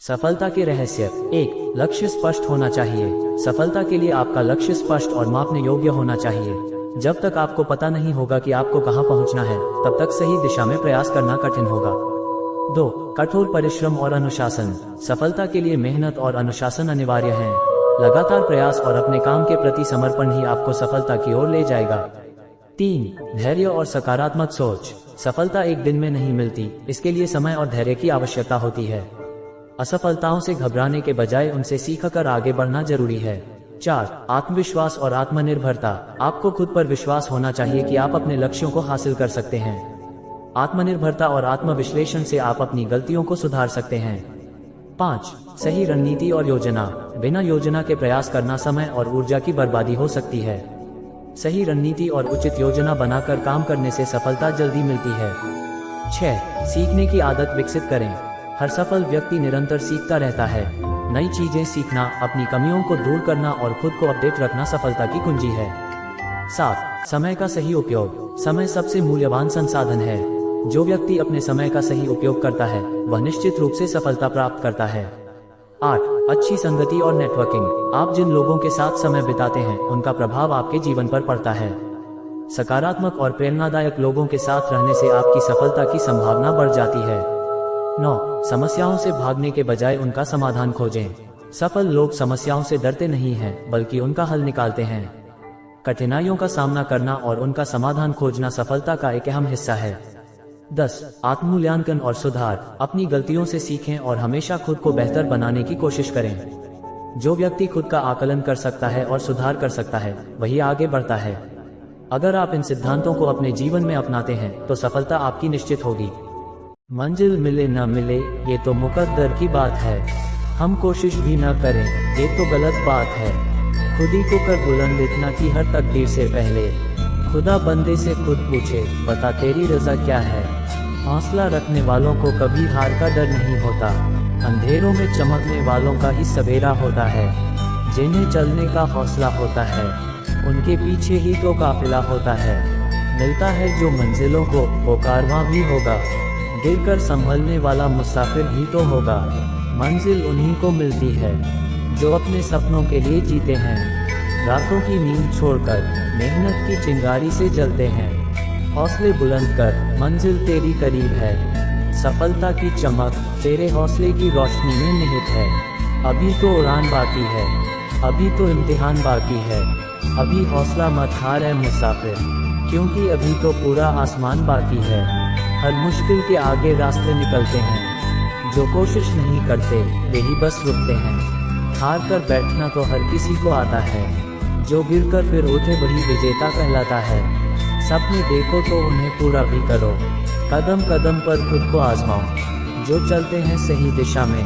सफलता के रहस्य। 1. लक्ष्य स्पष्ट होना चाहिए। सफलता के लिए आपका लक्ष्य स्पष्ट और मापने योग्य होना चाहिए। जब तक आपको पता नहीं होगा कि आपको कहां पहुंचना है, तब तक सही दिशा में प्रयास करना कठिन होगा। 2. कठोर परिश्रम और अनुशासन। सफलता के लिए मेहनत और अनुशासन अनिवार्य हैं। लगातार प्रयास और अपने काम के प्रति समर्पण ही आपको सफलता की ओर ले जाएगा। 3. धैर्य और सकारात्मक सोच। सफलता एक दिन में नहीं मिलती, इसके लिए समय और धैर्य की आवश्यकता होती है। असफलताओं से घबराने के बजाय उनसे सीखकर आगे बढ़ना जरूरी है। 4. आत्मविश्वास और आत्मनिर्भरता। आपको खुद पर विश्वास होना चाहिए कि आप अपने लक्ष्यों को हासिल कर सकते हैं। आत्मनिर्भरता और आत्मविश्लेषण से आप अपनी गलतियों को सुधार सकते हैं। 5. सही रणनीति और योजना। बिना योजना के प्रयास करना समय और ऊर्जा की बर्बादी हो सकती है। सही रणनीति और उचित योजना बनाकर काम करने से सफलता जल्दी मिलती है। 6. सीखने की आदत विकसित करें। हर सफल व्यक्ति निरंतर सीखता रहता है। नई चीजें सीखना, अपनी कमियों को दूर करना और खुद को अपडेट रखना सफलता की कुंजी है। 7. समय का सही उपयोग। समय सबसे मूल्यवान संसाधन है। जो व्यक्ति अपने समय का सही उपयोग करता है, वह निश्चित रूप से सफलता प्राप्त करता है। 8. अच्छी संगति और नेटवर्किंग। आप जिन लोगों के साथ समय बिताते हैं, उनका प्रभाव आपके जीवन पर पड़ता है। सकारात्मक और प्रेरणादायक लोगों के साथ रहने से आपकी सफलता की संभावना बढ़ जाती है। 9. समस्याओं से भागने के बजाय उनका समाधान खोजें। सफल लोग समस्याओं से डरते नहीं हैं, बल्कि उनका हल निकालते हैं। कठिनाइयों का सामना करना और उनका समाधान खोजना सफलता का एक अहम हिस्सा है। 10. आत्ममूल्यांकन और सुधार। अपनी गलतियों से सीखें और हमेशा खुद को बेहतर बनाने की कोशिश करें। जो व्यक्ति खुद का आकलन कर सकता है और सुधार कर सकता है, वही आगे बढ़ता है। अगर आप इन सिद्धांतों को अपने जीवन में अपनाते हैं, तो सफलता आपकी निश्चित होगी। मंजिल मिले न मिले, ये तो मुकद्दर की बात है। हम कोशिश भी न करें, ये तो गलत बात है। खुद ही को कर बुलंद इतना कि हर तकदीर से पहले खुदा बंदे से खुद पूछे, बता तेरी रजा क्या है। हौसला रखने वालों को कभी हार का डर नहीं होता। अंधेरों में चमकने वालों का ही सवेरा होता है। जिन्हें चलने का हौसला होता है, उनके पीछे ही तो काफिला होता है। मिलता है जो मंजिलों को, वो कारवां भी होगा। गिरकर संभलने वाला मुसाफिर भी तो होगा। मंजिल उन्हीं को मिलती है जो अपने सपनों के लिए जीते हैं। रातों की नींद छोड़कर मेहनत की चिंगारी से जलते हैं। हौसले बुलंद कर, मंजिल तेरी करीब है। सफलता की चमक तेरे हौसले की रोशनी में निहित है। अभी तो उड़ान बाकी है, अभी तो इम्तिहान बाकी है। अभी हौसला मत हार है मुसाफिर, क्योंकि अभी तो पूरा आसमान बाकी है। हर मुश्किल के आगे रास्ते निकलते हैं। जो कोशिश नहीं करते, वे ही बस रुकते हैं। हार कर बैठना तो हर किसी को आता है। जो गिरकर फिर उठे वही विजेता कहलाता है। सपने देखो तो उन्हें पूरा भी करो। कदम कदम पर खुद को आजमाओ। जो चलते हैं सही दिशा में,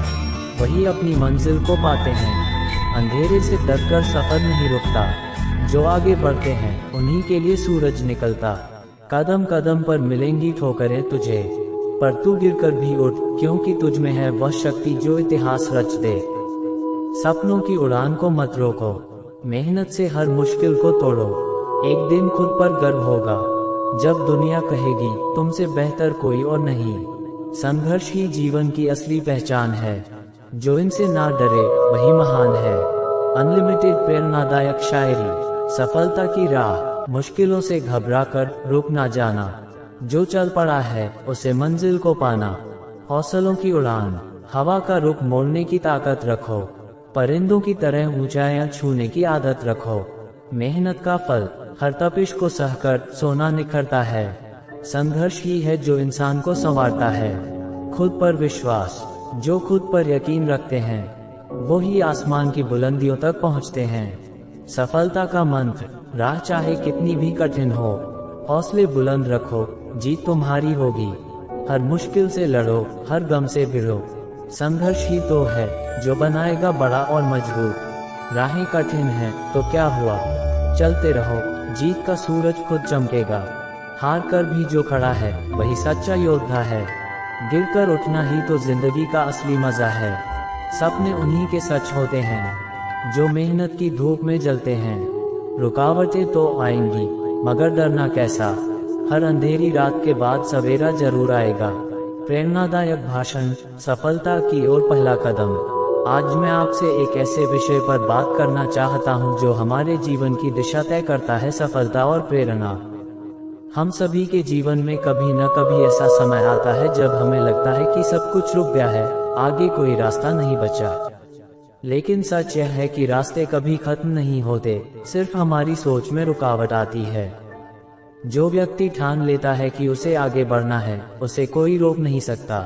वही अपनी मंजिल को पाते हैं। अंधेरे से डरकर सफर नहीं रुकता। जो आगे बढ़ते हैं, उन्हीं के लिए सूरज निकलता। कदम कदम पर मिलेंगी ठोकरें तुझे, पर तू गिरकर भी उठ, क्योंकि तुझ में है वह शक्ति जो इतिहास रच दे। सपनों की उड़ान को मत रोको, मेहनत से हर मुश्किल को तोड़ो। एक दिन खुद पर गर्व होगा, जब दुनिया कहेगी तुमसे बेहतर कोई और नहीं। संघर्ष ही जीवन की असली पहचान है। जो इनसे ना डरे, वही महान है। अनलिमिटेड प्रेरणादायक शायरी। सफलता की राह, मुश्किलों से घबराकर रुक ना जाना। जो चल पड़ा है, उसे मंजिल को पाना। हौसलों की उड़ान, हवा का रुख मोड़ने की ताकत रखो। परिंदों की तरह ऊंचाइयां छूने की आदत रखो। मेहनत का फल हर तपिश को सहकर सोना निखरता है। संघर्ष ही है जो इंसान को संवारता है। खुद पर विश्वास, जो खुद पर यकीन रखते हैं, वो ही आसमान की बुलंदियों तक पहुंचते हैं। सफलता का मंत्र, राह चाहे कितनी भी कठिन हो, हौसले बुलंद रखो, जीत तुम्हारी होगी। हर मुश्किल से लड़ो, हर गम से भिड़ो। संघर्ष ही तो है जो बनाएगा बड़ा और मजबूत। राहें कठिन हैं तो क्या हुआ, चलते रहो, जीत का सूरज खुद चमकेगा। हार कर भी जो खड़ा है, वही सच्चा योद्धा है। गिरकर उठना ही तो जिंदगी का असली मजा है। सपने उन्हीं के सच होते हैं जो मेहनत की धूप में जलते हैं। रुकावटें तो आएंगी, मगर डरना कैसा। हर अंधेरी रात के बाद सवेरा जरूर आएगा। प्रेरणादायक भाषण, सफलता की ओर पहला कदम। आज मैं आपसे एक ऐसे विषय पर बात करना चाहता हूं जो हमारे जीवन की दिशा तय करता है, सफलता और प्रेरणा। हम सभी के जीवन में कभी न कभी ऐसा समय आता है जब हमें लगता है कि सब कुछ रुक गया है, आगे कोई रास्ता नहीं बचा। लेकिन सच यह है कि रास्ते कभी खत्म नहीं होते, सिर्फ हमारी सोच में रुकावट आती है। जो व्यक्ति ठान लेता है कि उसे आगे बढ़ना है, उसे कोई रोक नहीं सकता।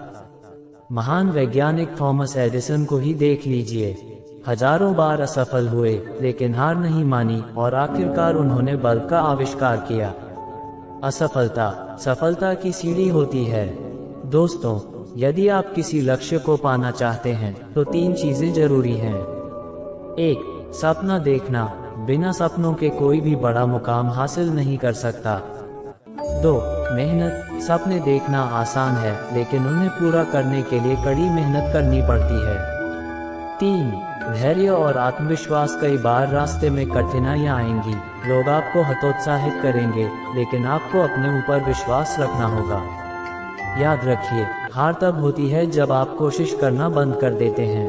महान वैज्ञानिक थॉमस एडिसन को ही देख लीजिए। हजारों बार असफल हुए, लेकिन हार नहीं मानी और आखिरकार उन्होंने बल्ब का आविष्कार किया। असफलता सफलता की सीढ़ी होती है। दोस्तों, यदि आप किसी लक्ष्य को पाना चाहते हैं तो 3 चीजें जरूरी हैं। 1. सपना देखना। बिना सपनों के कोई भी बड़ा मुकाम हासिल नहीं कर सकता। 2. मेहनत। सपने देखना आसान है, लेकिन उन्हें पूरा करने के लिए कड़ी मेहनत करनी पड़ती है। 3. धैर्य और आत्मविश्वास। कई बार रास्ते में कठिनाइयां आएंगी, लोग आपको हतोत्साहित करेंगे, लेकिन आपको अपने ऊपर विश्वास रखना होगा। याद रखिए, हार तब होती है जब आप कोशिश करना बंद कर देते हैं।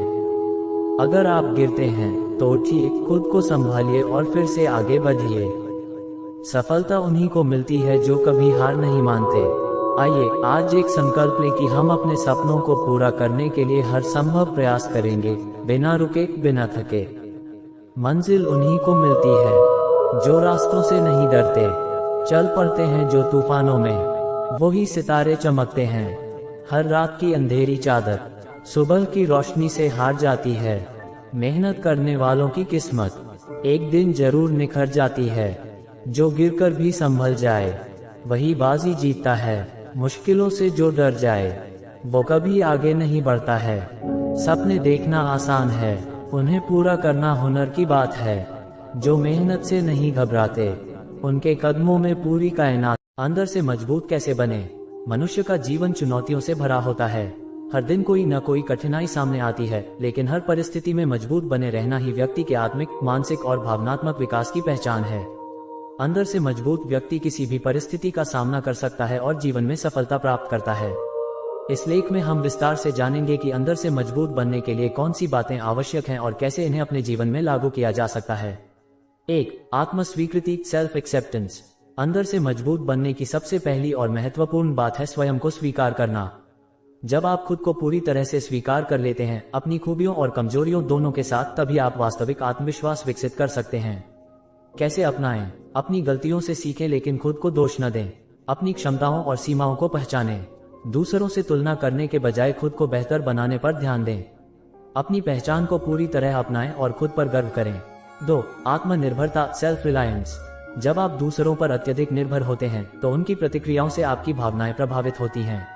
अगर आप गिरते हैं तो उठिए, खुद को संभालिए और फिर से आगे बढ़िए। सफलता उन्हीं को मिलती है जो कभी हार नहीं मानते। आइए आज एक संकल्प लें कि हम अपने सपनों को पूरा करने के लिए हर संभव प्रयास करेंगे, बिना रुके, बिना थके। मंजिल उन्हीं को मिलती है जो रास्तों से नहीं डरते, चल पड़ते हैं जो तूफानों में। वही सितारे चमकते हैं। हर रात की अंधेरी चादर सुबह की रोशनी से हार जाती है। मेहनत करने वालों की किस्मत एक दिन जरूर निखर जाती है। जो गिरकर भी संभल जाए वही बाजी जीतता है। मुश्किलों से जो डर जाए वो कभी आगे नहीं बढ़ता है। सपने देखना आसान है, उन्हें पूरा करना हुनर की बात है। जो मेहनत से नहीं घबराते, उनके कदमों में पूरी कायनात। अंदर से मजबूत कैसे बने? मनुष्य का जीवन चुनौतियों से भरा होता है। हर दिन कोई न कोई कठिनाई सामने आती है, लेकिन हर परिस्थिति में मजबूत बने रहना ही व्यक्ति के आत्मिक, मानसिक और भावनात्मक विकास की पहचान है। अंदर से मजबूत व्यक्ति किसी भी परिस्थिति का सामना कर सकता है और जीवन में सफलता प्राप्त करता है। इस लेख में हम विस्तार से जानेंगे कि अंदर से मजबूत बनने के लिए कौन सी बातें आवश्यक हैं और कैसे इन्हें अपने जीवन में लागू किया जा सकता है। 1. आत्म स्वीकृति, सेल्फ एक्सेप्टेंस। अंदर से मजबूत बनने की सबसे पहली और महत्वपूर्ण बात है स्वयं को स्वीकार करना। जब आप खुद को पूरी तरह से स्वीकार कर लेते हैं, अपनी खूबियों और कमजोरियों दोनों के साथ, तभी आप वास्तविक आत्मविश्वास विकसित कर सकते हैं। कैसे अपनाएं? अपनी गलतियों से सीखें, लेकिन खुद को दोष न दें। अपनी क्षमताओं और सीमाओं को पहचानें। दूसरों से तुलना करने के बजाय खुद को बेहतर बनाने पर ध्यान दें। अपनी पहचान को पूरी तरह अपनाएं और खुद पर गर्व करें। 2. आत्मनिर्भरता, सेल्फ रिलायंस। जब आप दूसरों पर अत्यधिक निर्भर होते हैं तो उनकी प्रतिक्रियाओं से आपकी भावनाएं प्रभावित होती हैं।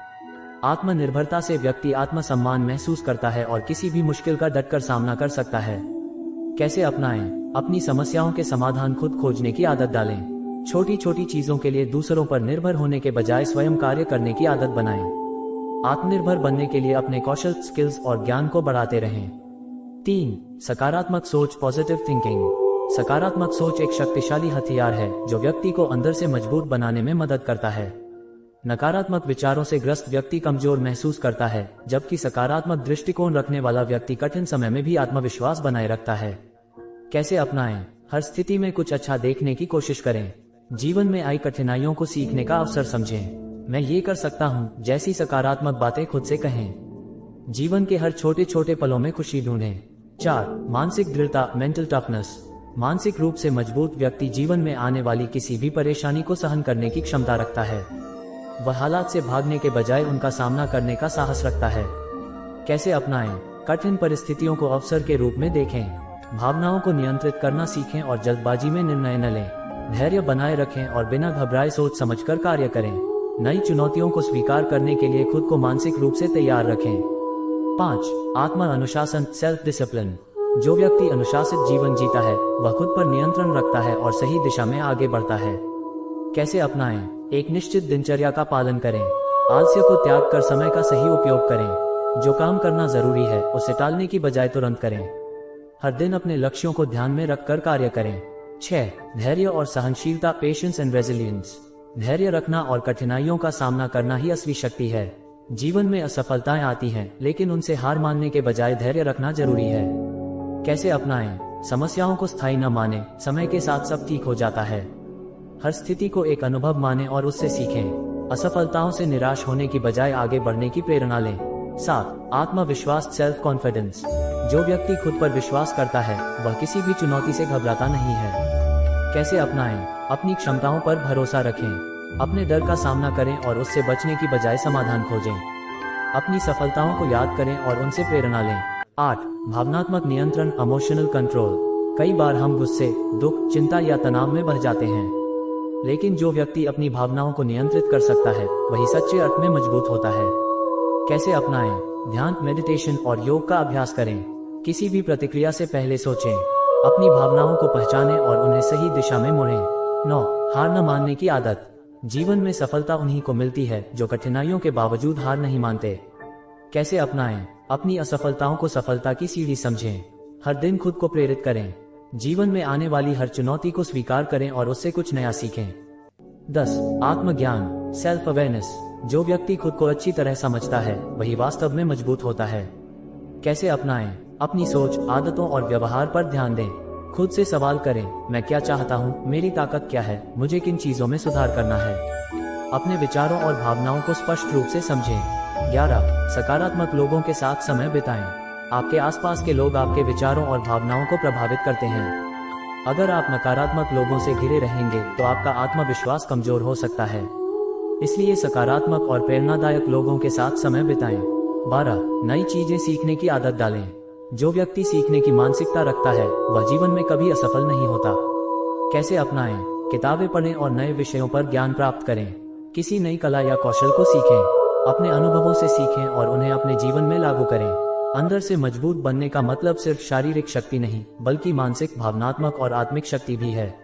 आत्मनिर्भरता से व्यक्ति आत्मसम्मान महसूस करता है और किसी भी मुश्किल का डटकर सामना कर सकता है। कैसे अपनाएं? अपनी समस्याओं के समाधान खुद खोजने की आदत डालें। छोटी छोटी चीजों के लिए दूसरों पर निर्भर होने के बजाय स्वयं कार्य करने की आदत बनाएं। आत्मनिर्भर बनने के लिए अपने कौशल, स्किल्स और ज्ञान को बढ़ाते रहें। 3. सकारात्मक सोच, पॉजिटिव थिंकिंग। सकारात्मक सोच एक शक्तिशाली हथियार है जो व्यक्ति को अंदर से मजबूत बनाने में मदद करता है। नकारात्मक विचारों से ग्रस्त व्यक्ति कमजोर महसूस करता है, जबकि सकारात्मक दृष्टिकोण रखने वाला व्यक्ति कठिन समय में भी आत्मविश्वास बनाए रखता है। कैसे अपनाएं? हर स्थिति में कुछ अच्छा देखने की कोशिश करें। जीवन में आई कठिनाइयों को सीखने का अवसर समझें। मैं ये कर सकता हूँ जैसी सकारात्मक बातें खुद से कहें। जीवन के हर छोटे छोटे पलों में खुशी ढूंढें। 4. मानसिक दृढ़ता, मेंटल टफनेस। मानसिक रूप से मजबूत व्यक्ति जीवन में आने वाली किसी भी परेशानी को सहन करने की क्षमता रखता है। वह हालात से भागने के बजाय उनका सामना करने का साहस रखता है। कैसे अपनाएं? कठिन परिस्थितियों को अवसर के रूप में देखें। भावनाओं को नियंत्रित करना सीखें और जल्दबाजी में निर्णय न लें। धैर्य बनाए रखें और बिना घबराए सोच समझकर कार्य करें। नई चुनौतियों को स्वीकार करने के लिए खुद को मानसिक रूप से तैयार रखें। 5. आत्म अनुशासन, सेल्फ डिसिप्लिन। जो व्यक्ति अनुशासित जीवन जीता है वह खुद पर नियंत्रण रखता है और सही दिशा में आगे बढ़ता है। कैसे अपनाएं? एक निश्चित दिनचर्या का पालन करें। आलस्य को त्याग कर समय का सही उपयोग करें। जो काम करना जरूरी है उसे टालने की बजाय तुरंत करें। हर दिन अपने लक्ष्यों को ध्यान में रखकर कार्य करें। 6. धैर्य और सहनशीलता, पेशेंस एंड रेजिलियंस। धैर्य रखना और कठिनाइयों का सामना करना ही असली शक्ति है। जीवन में असफलताएं आती हैं, लेकिन उनसे हार मानने के बजाय धैर्य रखना जरूरी है। कैसे अपनाएं? समस्याओं को स्थायी न माने, समय के साथ सब ठीक हो जाता है। हर स्थिति को एक अनुभव माने और उससे सीखें। असफलताओं से निराश होने की बजाय आगे बढ़ने की प्रेरणा लें। 7. आत्मविश्वास, सेल्फ कॉन्फिडेंस। जो व्यक्ति खुद पर विश्वास करता है वह किसी भी चुनौती से घबराता नहीं है। कैसे अपनाएं? अपनी क्षमताओं पर भरोसा रखें, अपने डर का सामना करें और उससे बचने की बजाय समाधान खोजें। अपनी सफलताओं को याद करें और उनसे प्रेरणा लें। 8. भावनात्मक नियंत्रण, इमोशनल कंट्रोल। कई बार हम गुस्से, दुख, चिंता या तनाव में बह जाते हैं, लेकिन जो व्यक्ति अपनी भावनाओं को नियंत्रित कर सकता है वही सच्चे अर्थ में मजबूत होता है। कैसे अपनाएं? ध्यान, मेडिटेशन और योग का अभ्यास करें। किसी भी प्रतिक्रिया से पहले सोचें, अपनी भावनाओं को पहचानें और उन्हें सही दिशा में मोड़ें। 9. हार न मानने की आदत। जीवन में सफलता उन्हीं को मिलती है जो कठिनाइयों के बावजूद हार नहीं मानते। कैसे अपनाएं? अपनी असफलताओं को सफलता की सीढ़ी समझें। हर दिन खुद को प्रेरित करें। जीवन में आने वाली हर चुनौती को स्वीकार करें और उससे कुछ नया सीखें। 10. आत्मज्ञान, सेल्फ अवेयरनेस। जो व्यक्ति खुद को अच्छी तरह समझता है वही वास्तव में मजबूत होता है। कैसे अपनाएं? अपनी सोच, आदतों और व्यवहार पर ध्यान दें। खुद से सवाल करें, मैं क्या चाहता हूँ, मेरी ताकत क्या है, मुझे किन चीजों में सुधार करना है। अपने विचारों और भावनाओं को स्पष्ट रूप से समझें। 11. सकारात्मक लोगों के साथ समय बिताएं। आपके आसपास के लोग आपके विचारों और भावनाओं को प्रभावित करते हैं। अगर आप नकारात्मक लोगों से घिरे रहेंगे तो आपका आत्मविश्वास कमजोर हो सकता है। इसलिए सकारात्मक और प्रेरणादायक लोगों के साथ समय बिताएं। 12. नई चीजें सीखने की आदत डालें। जो व्यक्ति सीखने की मानसिकता रखता है वह जीवन में कभी असफल नहीं होता। कैसे अपनाएं? किताबें पढ़ें और नए विषयों पर ज्ञान प्राप्त करें। किसी नई कला या कौशल को सीखें। अपने अनुभवों से सीखें और उन्हें अपने जीवन में लागू करें। अंदर से मजबूत बनने का मतलब सिर्फ शारीरिक शक्ति नहीं बल्कि मानसिक, भावनात्मक और आत्मिक शक्ति भी है।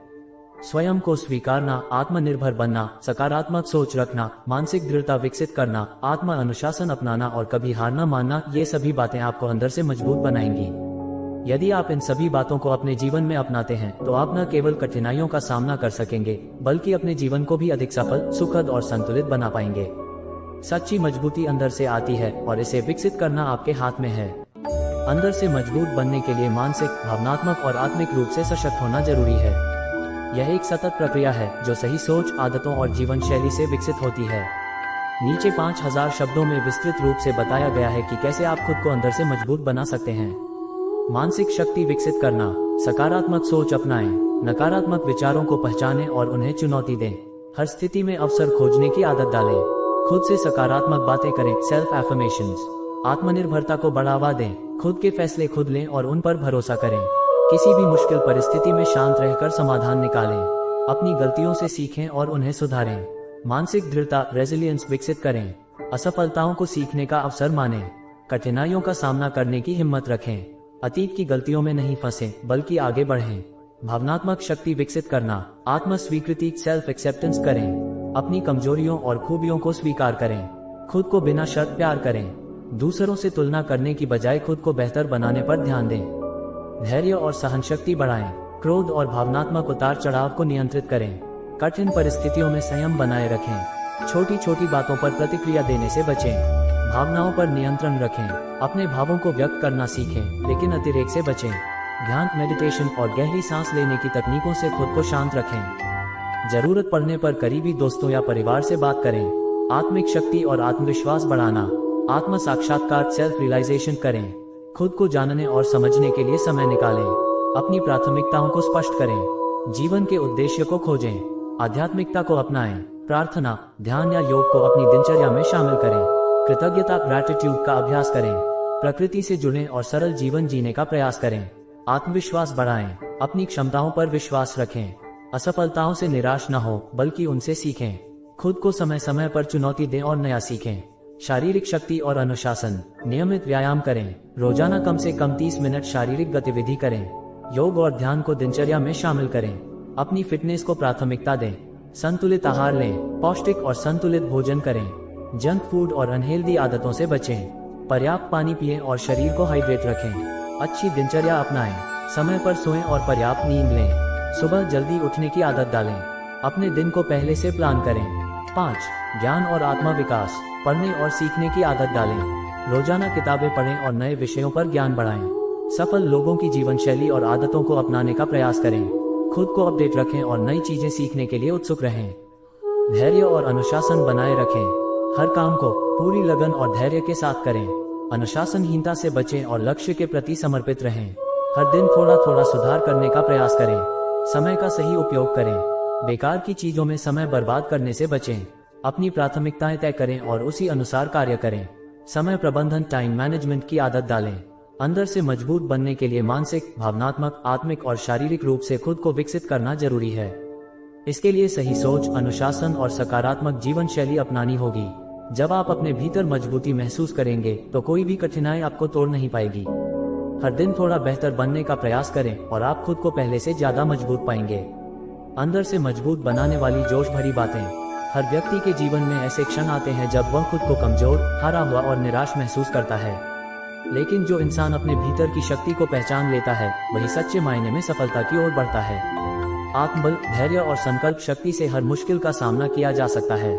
स्वयं को स्वीकारना, आत्मनिर्भर बनना, सकारात्मक सोच रखना, मानसिक दृढ़ता विकसित करना, आत्म अनुशासन अपनाना और कभी हार न मानना, ये सभी बातें आपको अंदर से मजबूत बनाएंगी। यदि आप इन सभी बातों को अपने जीवन में अपनाते हैं तो आप न केवल कठिनाइयों का सामना कर सकेंगे बल्कि अपने जीवन को भी अधिक सफल, सुखद और संतुलित बना पाएंगे। सच्ची मजबूती अंदर से आती है और इसे विकसित करना आपके हाथ में है। अंदर से मजबूत बनने के लिए मानसिक, भावनात्मक और आत्मिक रूप से सशक्त होना जरूरी है। यह एक सतत प्रक्रिया है जो सही सोच, आदतों और जीवन शैली से विकसित होती है। नीचे 5000 शब्दों में विस्तृत रूप से बताया गया है कि कैसे आप खुद को अंदर से मजबूत बना सकते हैं। मानसिक शक्ति विकसित करना, सकारात्मक सोच अपनाएं, नकारात्मक विचारों को पहचानें और उन्हें चुनौती दें। हर स्थिति में अवसर खोजने की आदत डालें। खुद से सकारात्मक बातें करें, सेल्फ एफर्मेशंस। आत्मनिर्भरता को बढ़ावा दें, खुद के फैसले खुद लें और उन पर भरोसा करें। किसी भी मुश्किल परिस्थिति में शांत रहकर समाधान निकालें। अपनी गलतियों से सीखें और उन्हें सुधारें। मानसिक दृढ़ता, रेजिलियंस विकसित करें। असफलताओं को सीखने का अवसर मानें। कठिनाइयों का सामना करने की हिम्मत रखें। अतीत की गलतियों में नहीं फंसें बल्कि आगे बढ़ें। भावनात्मक शक्ति विकसित करना, आत्म स्वीकृति, सेल्फ एक्सेप्टेंस करें। अपनी कमजोरियों और खूबियों को स्वीकार करें। खुद को बिना शर्त प्यार करें। दूसरों से तुलना करने की बजाय खुद को बेहतर बनाने पर ध्यान दें। धैर्य और सहनशक्ति बढ़ाएं। क्रोध और भावनात्मक उतार चढ़ाव को नियंत्रित करें। कठिन परिस्थितियों में संयम बनाए रखें। छोटी छोटी बातों पर प्रतिक्रिया देने से बचें। भावनाओं पर नियंत्रण रखें। अपने भावों को व्यक्त करना सीखें लेकिन अतिरेक से बचें। ध्यान, मेडिटेशन और गहरी सांस लेने की तकनीकों से खुद को शांत रखें। जरूरत पड़ने पर करीबी दोस्तों या परिवार से बात करें। आत्मिक शक्ति और आत्मविश्वास बढ़ाना, आत्म साक्षात्कार, सेल्फ रियलाइजेशन करें। खुद को जानने और समझने के लिए समय निकालें। अपनी प्राथमिकताओं को स्पष्ट करें। जीवन के उद्देश्य को खोजें। आध्यात्मिकता को अपनाएं। प्रार्थना, ध्यान या योग को अपनी दिनचर्या में शामिल करें। कृतज्ञता, ग्रैटिट्यूड का अभ्यास करें। प्रकृति से जुड़ें और सरल जीवन जीने का प्रयास करें। आत्मविश्वास बढ़ाएं। अपनी क्षमताओं पर विश्वास रखें। असफलताओं से निराश न हो बल्कि उनसे सीखें। खुद को समय समय पर चुनौती दें और नया सीखें। शारीरिक शक्ति और अनुशासन, नियमित व्यायाम करें। रोजाना कम से कम 30 मिनट शारीरिक गतिविधि करें। योग और ध्यान को दिनचर्या में शामिल करें। अपनी फिटनेस को प्राथमिकता दें। संतुलित आहार लें। पौष्टिक और संतुलित भोजन करें। जंक फूड और अनहेल्दी आदतों से बचें। पर्याप्त पानी पिएं और शरीर को हाइड्रेट रखें। अच्छी दिनचर्या अपनाएं। समय पर सोएं और पर्याप्त नींद लें। सुबह जल्दी उठने की आदत डालें। अपने दिन को पहले से प्लान करें। 5. ज्ञान और आत्मा विकास, पढ़ने और सीखने की आदत डालें। रोजाना किताबें पढ़ें और नए विषयों पर ज्ञान बढ़ाएं। सफल लोगों की जीवन शैली और आदतों को अपनाने का प्रयास करें। खुद को अपडेट रखें और नई चीजें सीखने के लिए उत्सुक रहें। धैर्य और अनुशासन बनाए रखें। हर काम को पूरी लगन और धैर्य के साथ करें। अनुशासनहीनता से बचें और लक्ष्य के प्रति समर्पित रहें। हर दिन थोड़ा थोड़ा सुधार करने का प्रयास करें। समय का सही उपयोग करें। बेकार की चीजों में समय बर्बाद करने से बचें। अपनी प्राथमिकताएं तय करें और उसी अनुसार कार्य करें। समय प्रबंधन, टाइम मैनेजमेंट की आदत डालें। अंदर से मजबूत बनने के लिए मानसिक, भावनात्मक, आत्मिक और शारीरिक रूप से खुद को विकसित करना जरूरी है। इसके लिए सही सोच, अनुशासन और सकारात्मक जीवन शैली अपनानी होगी। जब आप अपने भीतर मजबूती महसूस करेंगे तो कोई भी कठिनाई आपको तोड़ नहीं पाएगी। हर दिन थोड़ा बेहतर बनने का प्रयास करें और आप खुद को पहले से ज्यादा मजबूत पाएंगे। अंदर से मजबूत बनाने वाली जोश भरी बातें। हर व्यक्ति के जीवन में ऐसे क्षण आते हैं जब वह खुद को कमजोर, हारा हुआ और निराश महसूस करता है। लेकिन जो इंसान अपने भीतर की शक्ति को पहचान लेता है वही सच्चे मायने में सफलता की ओर बढ़ता है। आत्मबल, धैर्य और संकल्प शक्ति से हर मुश्किल का सामना किया जा सकता है।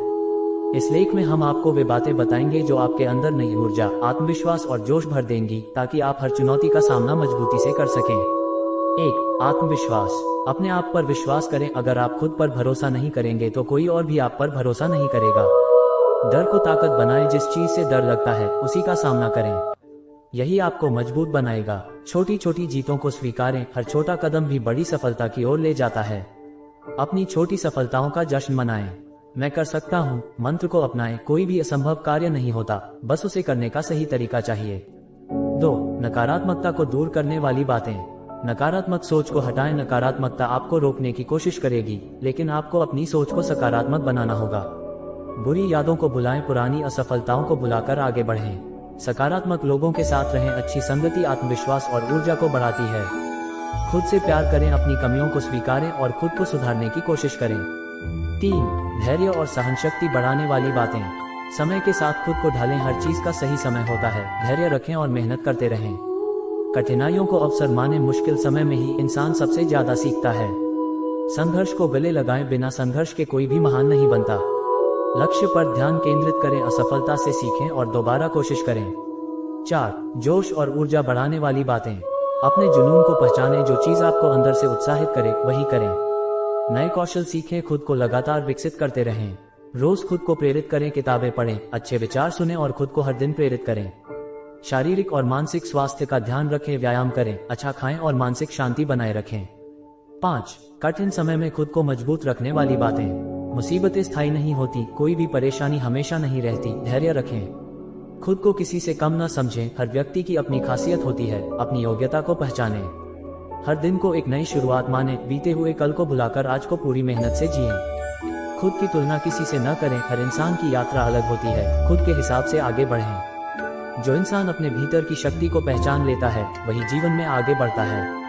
इस लेख में हम आपको वे बातें बताएंगे जो आपके अंदर नई ऊर्जा, आत्मविश्वास और जोश भर देंगी ताकि आप हर चुनौती का सामना मजबूती से कर सकें। 1. आत्मविश्वास। अपने आप पर विश्वास करें। अगर आप खुद पर भरोसा नहीं करेंगे तो कोई और भी आप पर भरोसा नहीं करेगा। डर को ताकत बनाएं। जिस चीज से डर लगता है उसी का सामना करें। यही आपको मजबूत बनाएगा। छोटी छोटी जीतों को स्वीकारें। हर छोटा कदम भी बड़ी सफलता की ओर ले जाता है। अपनी छोटी सफलताओं का जश्न मनाएं। मैं कर सकता हूँ मंत्र को अपनाएं। कोई भी असंभव कार्य नहीं होता, बस उसे करने का सही तरीका चाहिए। 2. नकारात्मकता को दूर करने वाली बातें। नकारात्मक सोच को हटाएं। नकारात्मकता आपको रोकने की कोशिश करेगी, लेकिन आपको अपनी सोच को सकारात्मक बनाना होगा। बुरी यादों को भुलाएं। पुरानी असफलताओं को भुलाकर आगे बढ़ें। सकारात्मक लोगों के साथ रहें। अच्छी संगति आत्मविश्वास और ऊर्जा को बढ़ाती है। खुद से प्यार करें। अपनी कमियों को स्वीकारें और खुद को सुधारने की कोशिश करें। 3. धैर्य और सहनशक्ति बढ़ाने वाली बातें। समय के साथ खुद को ढालें। हर चीज का सही समय होता है। धैर्य रखें और मेहनत करते रहें। कठिनाइयों को अवसर माने। मुश्किल समय में ही इंसान सबसे ज्यादा सीखता है। संघर्ष को गले लगाएं। बिना संघर्ष के कोई भी महान नहीं बनता। लक्ष्य पर ध्यान केंद्रित करें। असफलता से सीखें और दोबारा कोशिश करें। 4. जोश और ऊर्जा बढ़ाने वाली बातें। अपने जुनून को पहचानें। जो चीज आपको अंदर से उत्साहित करे वही करें। नए कौशल सीखें। खुद को लगातार विकसित करते रहें। रोज खुद को प्रेरित करें। किताबें पढ़ें, अच्छे विचार सुनें और खुद को हर दिन प्रेरित करें। शारीरिक और मानसिक स्वास्थ्य का ध्यान रखें। व्यायाम करें, अच्छा खाएं और मानसिक शांति बनाए रखें। 5. कठिन समय में खुद को मजबूत रखने वाली बातें। मुसीबतें स्थायी नहीं होती। कोई भी परेशानी हमेशा नहीं रहती। धैर्य रखें। खुद को किसी से कम न समझें। हर व्यक्ति की अपनी खासियत होती है। अपनी योग्यता को पहचानें। हर दिन को एक नई शुरुआत माने। बीते हुए कल को भुलाकर आज को पूरी मेहनत से जिएं। खुद की तुलना किसी से न करें। हर इंसान की यात्रा अलग होती है। खुद के हिसाब से आगे बढ़ें। जो इंसान अपने भीतर की शक्ति को पहचान लेता है वही जीवन में आगे बढ़ता है।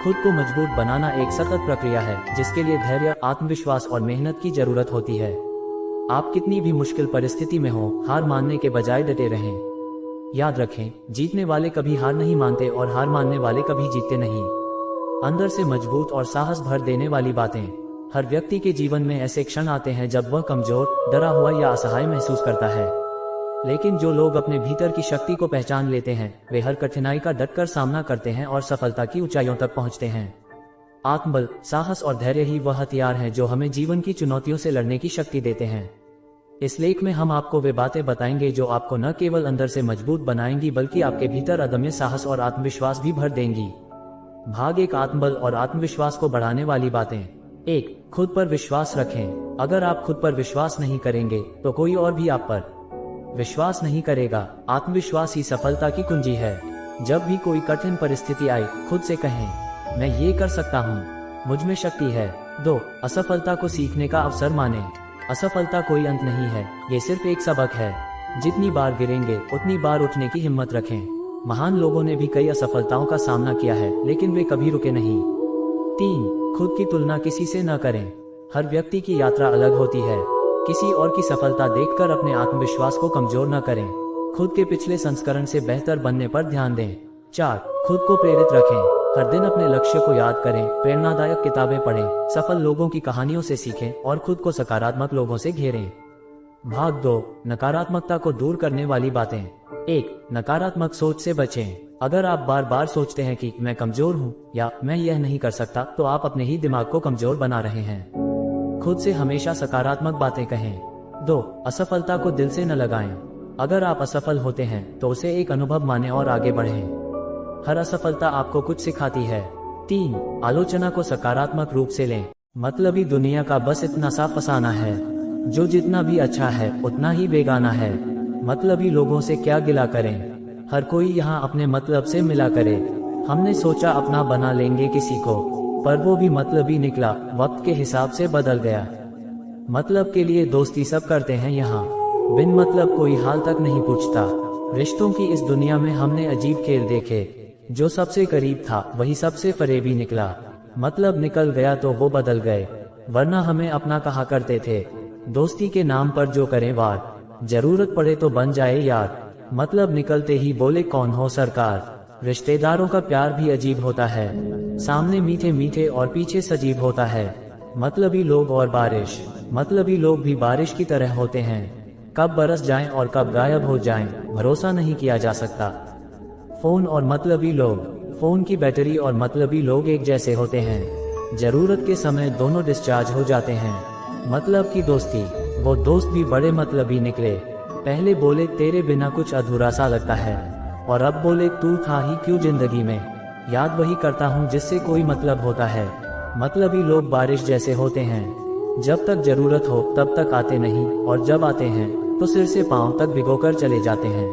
खुद को मजबूत बनाना एक सतत प्रक्रिया है जिसके लिए धैर्य, आत्मविश्वास और मेहनत की जरूरत होती है। आप कितनी भी मुश्किल परिस्थिति में हो, हार मानने के बजाय डटे रहें। याद रखें, जीतने वाले कभी हार नहीं मानते और हार मानने वाले कभी जीतते नहीं। अंदर से मजबूत और साहस भर देने वाली बातें। हर व्यक्ति के जीवन में ऐसे क्षण आते हैं जब वह कमजोर, डरा हुआ या असहाय महसूस करता है। लेकिन जो लोग अपने भीतर की शक्ति को पहचान लेते हैं वे हर कठिनाई का डटकर सामना करते हैं और सफलता की ऊंचाइयों तक पहुंचते हैं। आत्मबल, साहस और धैर्य ही वह हथियार हैं जो हमें जीवन की चुनौतियों से लड़ने की शक्ति देते हैं। इस लेख में हम आपको वे बातें बताएंगे जो आपको न केवल अंदर से मजबूत बनाएंगी बल्कि आपके भीतर अदम्य साहस और आत्मविश्वास भी भर देंगी। भाग 1, आत्मबल और आत्मविश्वास को बढ़ाने वाली बातें। 1. खुद पर विश्वास रखें। अगर आप खुद पर विश्वास नहीं करेंगे तो कोई और भी आप पर विश्वास नहीं करेगा। आत्मविश्वास ही सफलता की कुंजी है। जब भी कोई कठिन परिस्थिति आए खुद से कहें, मैं ये कर सकता हूँ, मुझ में शक्ति है। 2. असफलता को सीखने का अवसर माने। असफलता कोई अंत नहीं है, ये सिर्फ एक सबक है। जितनी बार गिरेंगे उतनी बार उठने की हिम्मत रखें। महान लोगों ने भी कई असफलताओं का सामना किया है लेकिन वे कभी रुके नहीं। 3. खुद की तुलना किसी से न करें। हर व्यक्ति की यात्रा अलग होती है। किसी और की सफलता देखकर अपने आत्मविश्वास को कमजोर न करें। खुद के पिछले संस्करण से बेहतर बनने पर ध्यान दें। 4. खुद को प्रेरित रखें। हर दिन अपने लक्ष्य को याद करें, प्रेरणादायक किताबें पढ़ें, सफल लोगों की कहानियों से सीखें और खुद को सकारात्मक लोगों से घेरें। भाग 2, नकारात्मकता को दूर करने वाली बातें। 1, नकारात्मक सोच से बचें। अगर आप बार बार सोचते हैं कि मैं कमजोर हूँ या मैं यह नहीं कर सकता, तो आप अपने ही दिमाग को कमजोर बना रहे हैं। खुद से हमेशा सकारात्मक बातें कहें। 2, असफलता को दिल से न लगाएं। अगर आप असफल होते हैं तो उसे एक अनुभव माने और आगे बढ़ें। हर असफलता आपको कुछ सिखाती है। 3, आलोचना को सकारात्मक रूप से लें। मतलबी दुनिया का बस इतना सा फसाना है, जो जितना भी अच्छा है उतना ही बेगाना है। मतलबी लोगों से क्या गिला करें, हर कोई यहाँ अपने मतलब से मिला करे। हमने सोचा अपना बना लेंगे किसी को, पर वो भी मतलबी निकला, वक्त के हिसाब से बदल गया। मतलब के लिए दोस्ती सब करते हैं यहाँ, बिन मतलब कोई हाल तक नहीं पूछता। रिश्तों की इस दुनिया में हमने अजीब खेल देखे, जो सबसे करीब था वही सबसे फरेबी निकला। मतलब निकल गया तो वो बदल गए, वरना हमें अपना कहा करते थे। दोस्ती के नाम पर जो करे वार, जरूरत पड़े तो बन जाए यार। मतलब निकलते ही बोले कौन हो सरकार। रिश्तेदारों का प्यार भी अजीब होता है, सामने मीठे मीठे और पीछे सजीव होता है। मतलबी लोग और बारिश। मतलबी लोग भी बारिश की तरह होते हैं, कब बरस जाएं और कब गायब हो जाएं, भरोसा नहीं किया जा सकता। फोन और मतलबी लोग। फोन की बैटरी और मतलबी लोग एक जैसे होते हैं, जरूरत के समय दोनों डिस्चार्ज हो जाते हैं। मतलब की दोस्ती। वो दोस्त भी बड़े मतलबी निकले। पहले बोले तेरे बिना कुछ अधूरा सा लगता है, और अब बोले तू था ही क्यों जिंदगी में। याद वही करता हूँ जिससे कोई मतलब होता है। मतलबी लोग बारिश जैसे होते हैं, जब तक जरूरत हो तब तक आते नहीं, और जब आते हैं तो सिर से पांव तक भिगोकर चले जाते हैं।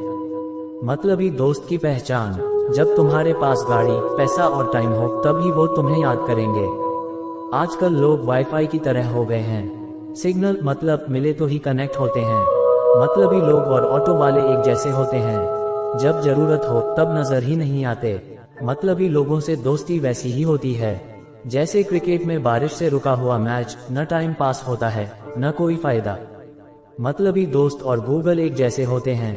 मतलबी दोस्त की पहचान। जब तुम्हारे पास गाड़ी, पैसा और टाइम हो तभी वो तुम्हें याद करेंगे। आजकल लोग वाईफाई की तरह हो गए हैं, सिग्नल मतलब मिले तो ही कनेक्ट होते हैं। मतलबी लोग और ऑटो वाले एक जैसे होते हैं, जब जरूरत हो तब नजर ही नहीं आते। मतलबी लोगों से दोस्ती वैसी ही होती है जैसे क्रिकेट में बारिश से रुका हुआ मैच, न टाइम पास होता है न कोई फायदा। मतलबी दोस्त और गूगल एक जैसे होते हैं,